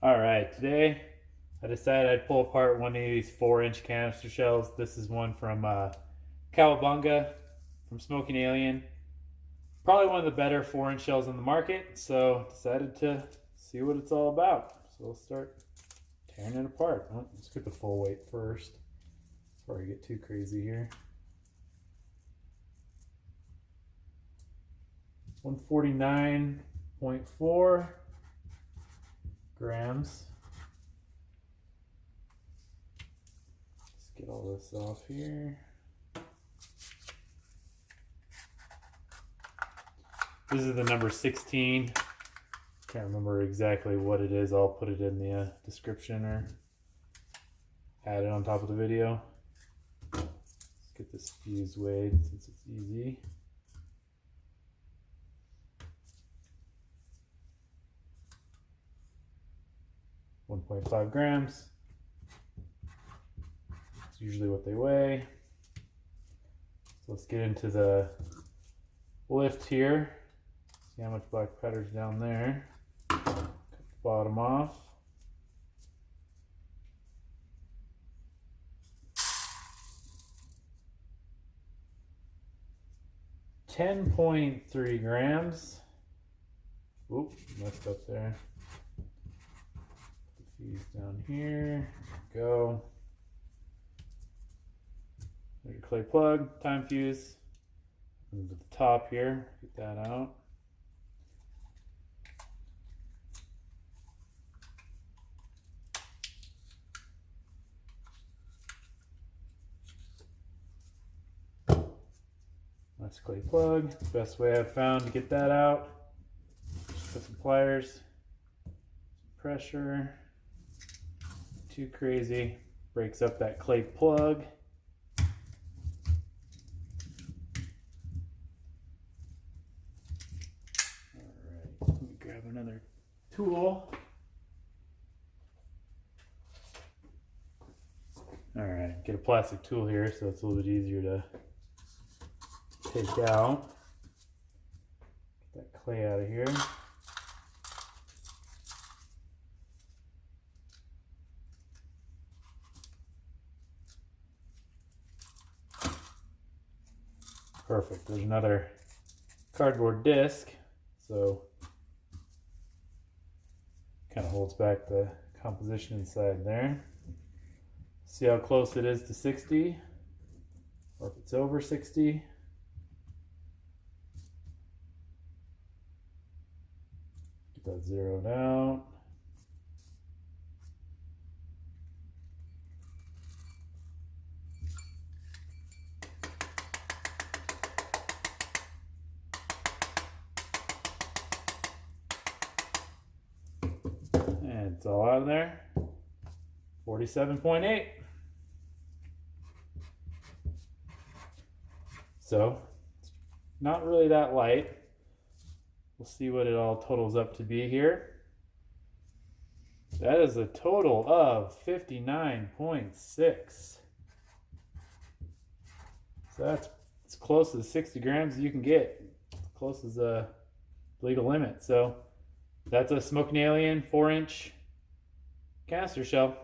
All right, today I decided I'd pull apart one of these 4-inch canister shells. This is one from Cowabunga from Smoking Alien. Probably one of the better 4-inch shells on the market, so decided to see what it's all about. So we'll start tearing it apart. Oh, let's get the full weight first before I get too crazy here. 149.4 grams. Let's get all this off here. This is the number 16. Can't remember exactly what it is. I'll put it in the description or add it on top of the video. Let's get this fuse weighed since it's easy. .5 grams. It's usually what they weigh. So let's get into the lift here. See how much black powder's down there. Cut the bottom off. .3 grams. Oop, messed up there. Put the fuse down here. Go. There's your clay plug, time fuse. Move to the top here. Get that out. Nice clay plug. Best way I've found to get that out. Just put some pliers, some pressure. Too crazy. Breaks up that clay plug. Alright, let me grab another tool. Alright, get a plastic tool here so it's a little bit easier to take out. Get that clay out of here. Perfect. There's another cardboard disc, so kind of holds back the composition inside there. See how close it is to 60, or if it's over 60. Get that zeroed out. And it's all out of there. 47.8. So it's not really that light. We'll see what it all totals up to be here. That is a total of 59.6. So that's as close to 60 grams as you can get. As close as the legal limit. So that's a Smoking Alien 4-inch canister shell.